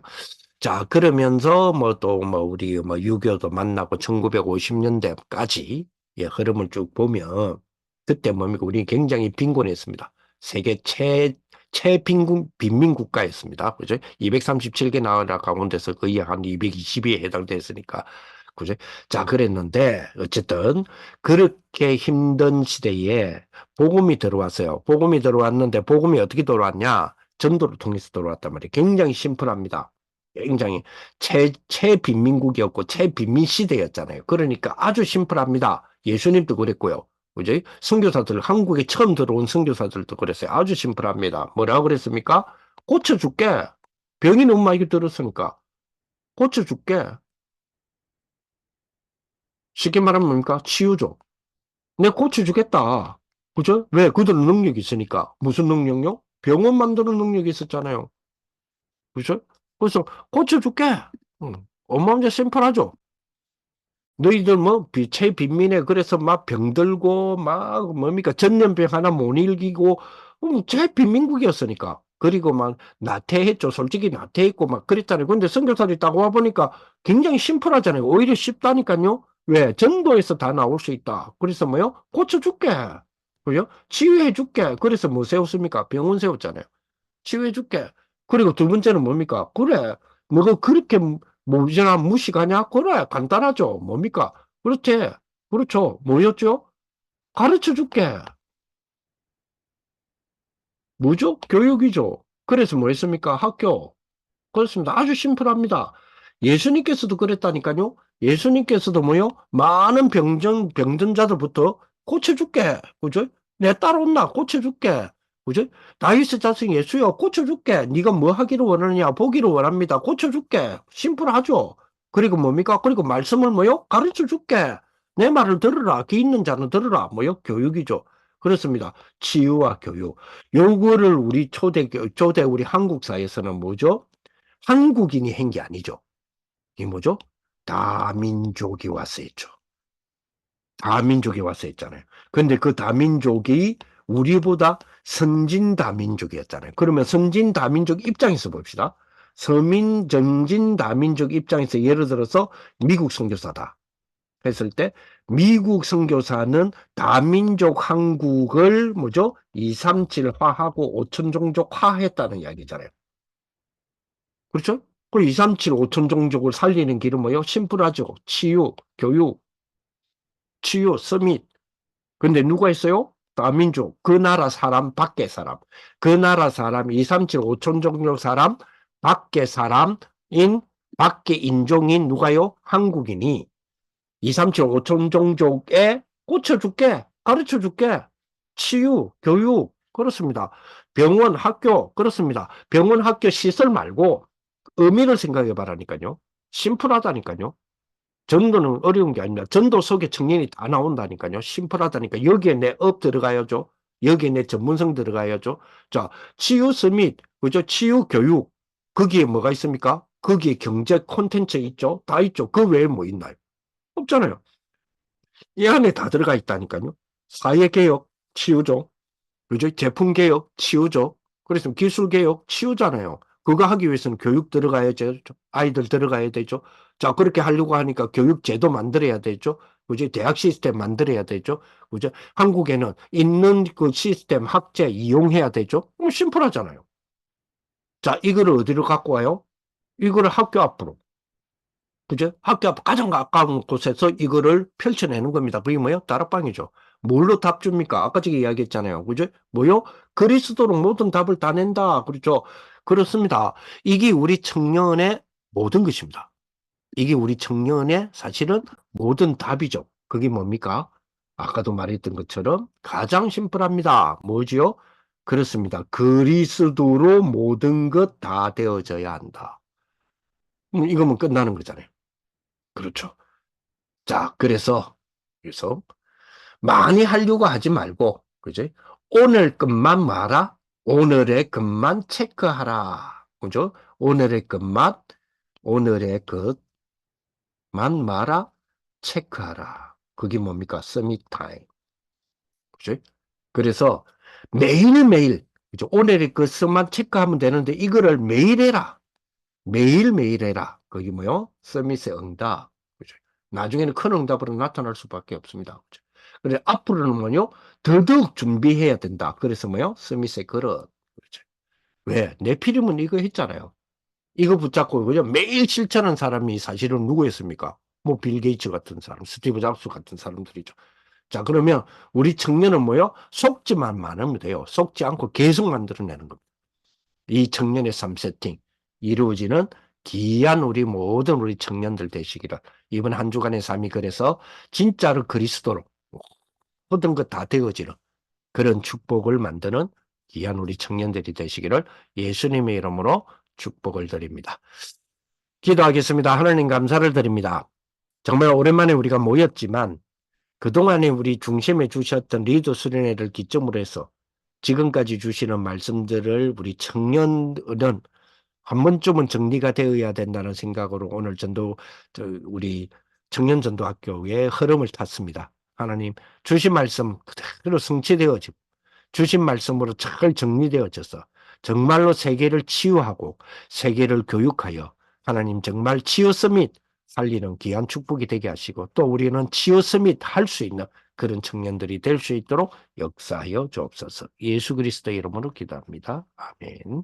자, 그러면서 뭐 또 뭐 우리 뭐 유교도 만나고 1950년대까지 예, 흐름을 쭉 보면 그때 뭡니까? 우리 굉장히 빈곤했습니다. 세계 빈민 국가였습니다. 그죠? 237개 나라 가운데서 거의 한 220위에 해당됐으니까. 그죠? 자, 그랬는데 어쨌든 그렇게 힘든 시대에 복음이 들어왔어요. 복음이 들어왔는데 복음이 어떻게 들어왔냐? 전도를 통해서 들어왔단 말이에요. 굉장히 심플합니다. 굉장히 최빈민국이었고 최빈민 시대였잖아요. 그러니까 아주 심플합니다. 예수님도 그랬고요. 그죠? 선교사들, 한국에 처음 들어온 선교사들도 그랬어요. 아주 심플합니다. 뭐라고 그랬습니까? 고쳐줄게. 병이 너무 많이 들었으니까. 고쳐줄게. 쉽게 말하면 뭡니까? 치유죠. 내가 고쳐주겠다. 그죠? 왜? 그들은 능력이 있으니까. 무슨 능력요? 병원 만드는 능력이 있었잖아요. 그죠? 그래서 고쳐줄게. 엄마 문제 심플하죠? 너희들 뭐 최빈민에 그래서 막 병들고 막 뭡니까 전염병 하나 못 이기고 최빈민국이었으니까 그리고 막 나태했죠. 솔직히 나태했고 막 그랬잖아요. 근데 선교사들이 딱 와보니까 굉장히 심플하잖아요. 오히려 쉽다니까요. 왜? 전도에서 다 나올 수 있다. 그래서 뭐요? 고쳐줄게. 그죠? 치유해줄게. 그래서 뭐 세웠습니까? 병원 세웠잖아요. 치유해줄게. 그리고 두 번째는 뭡니까? 그래. 너가 그렇게 모르잖아 무식하냐? 그래. 간단하죠. 뭡니까? 그렇지. 그렇죠. 뭐였죠? 가르쳐 줄게. 뭐죠? 교육이죠. 그래서 뭐 했습니까? 학교. 그렇습니다. 아주 심플합니다. 예수님께서도 그랬다니까요. 예수님께서도 뭐요? 많은 병든자들부터 고쳐줄게. 그죠? 내 따라온나? 고쳐줄게. 그죠? 다윗의 자식 예수여, 고쳐줄게. 네가 뭐 하기를 원하느냐? 보기를 원합니다. 고쳐줄게. 심플하죠? 그리고 뭡니까? 그리고 말씀을 뭐요? 가르쳐 줄게. 내 말을 들으라. 귀 있는 자는 들으라. 뭐요? 교육이죠. 그렇습니다. 치유와 교육. 요거를 우리 초대 우리 한국사에서는 뭐죠? 한국인이 한 게 아니죠. 이게 뭐죠? 다민족이 와서 했죠. 다민족이 와서 했잖아요. 근데 그 다민족이 우리보다 선진 다민족이었잖아요. 그러면 선진 다민족 입장에서 봅시다. 서민 전진 다민족 입장에서 예를 들어서 미국 선교사다 했을 때 미국 선교사는 다민족 한국을 뭐죠? 237화하고 5천종족화 했다는 이야기잖아요. 그렇죠? 그 237, 5천 종족을 살리는 길은 뭐예요? 심플하죠. 치유, 교육, 치유, 서밋. 근데 누가 있어요? 다민족, 그 나라 사람, 밖에 사람. 그 나라 사람, 237, 5천 종족 사람, 밖에 사람인, 밖에 인종인 누가요? 한국인이 237, 5천 종족에 고쳐줄게, 가르쳐줄게. 치유, 교육, 그렇습니다. 병원, 학교, 그렇습니다. 병원, 학교 시설 말고 의미를 생각해 봐라니까요. 심플하다니까요. 전도는 어려운 게 아닙니다. 전도 속에 청년이 다 나온다니까요. 심플하다니까. 여기에 내 업 들어가야죠. 여기에 내 전문성 들어가야죠. 자, 치유 서밋, 그죠? 치유 교육. 거기에 뭐가 있습니까? 거기에 경제 콘텐츠 있죠? 다 있죠. 그 외에 뭐 있나요? 없잖아요. 이 안에 다 들어가 있다니까요. 사회개혁, 치유죠. 그죠? 제품개혁, 치유죠. 그래서 기술개혁, 치유잖아요. 그거 하기 위해서는 교육 들어가야 되죠. 아이들 들어가야 되죠. 자, 그렇게 하려고 하니까 교육제도 만들어야 되죠. 그죠? 대학 시스템 만들어야 되죠. 그죠? 한국에는 있는 그 시스템 학제 이용해야 되죠. 심플하잖아요. 자, 이거를 어디로 갖고 와요? 이거를 학교 앞으로. 그죠? 학교 앞 가장 가까운 곳에서 이거를 펼쳐내는 겁니다. 그게 뭐예요? 다락방이죠. 뭘로 답 줍니까? 아까 전에 이야기했잖아요. 그죠? 뭐요? 그리스도로 모든 답을 다 낸다. 그렇죠? 그렇습니다. 이게 우리 청년의 모든 것입니다. 이게 우리 청년의 사실은 모든 답이죠. 그게 뭡니까? 아까도 말했던 것처럼 가장 심플합니다. 뭐지요? 그렇습니다. 그리스도로 모든 것 다 되어져야 한다. 이거면 끝나는 거잖아요. 그렇죠. 자, 그래서 많이 하려고 하지 말고, 그지? 오늘 것만 말아. 오늘의 것만 체크하라. 그죠? 오늘의 것만 말아. 체크하라. 그게 뭡니까? 서밋 타임. 그죠? 그래서 매일매일, 그죠? 오늘의 것만 체크하면 되는데, 이거를 매일 해라. 매일매일 해라. 그게 뭐요? 서밋의 응답. 그죠? 나중에는 큰 응답으로 나타날 수밖에 없습니다. 그죠? 그래, 앞으로는 뭐요? 더더욱 준비해야 된다. 그래서 뭐요? 서밋의 그릇. 그렇죠. 왜? 네피림은 이거 했잖아요. 이거 붙잡고, 그죠? 매일 실천한 사람이 사실은 누구였습니까? 뭐, 빌 게이츠 같은 사람, 스티브 잡스 같은 사람들이죠. 자, 그러면 우리 청년은 뭐요? 속지만 많으면 돼요. 속지 않고 계속 만들어내는 겁니다. 이 청년의 삶 세팅 이루어지는 귀한 우리 청년들 되시기를 이번 한 주간의 삶이 그래서 진짜로 그리스도로 모든 것 다 되어지는 그런 축복을 만드는 귀한 우리 청년들이 되시기를 예수님의 이름으로 축복을 드립니다. 기도하겠습니다. 하나님 감사를 드립니다. 정말 오랜만에 우리가 모였지만 그동안에 우리 중심에 주셨던 리더 수련회를 기점으로 해서 지금까지 주시는 말씀들을 우리 청년은 한 번쯤은 정리가 되어야 된다는 생각으로 오늘 우리 청년전도학교의 흐름을 탔습니다. 하나님, 주신 말씀 그대로 성취되어지고, 주신 말씀으로 잘 정리되어져서, 정말로 세계를 치유하고, 세계를 교육하여, 하나님 정말 치유 서밋 살리는 귀한 축복이 되게 하시고, 또 우리는 치유 서밋 할 수 있는 그런 청년들이 될 수 있도록 역사하여 주옵소서. 예수 그리스도의 이름으로 기도합니다. 아멘.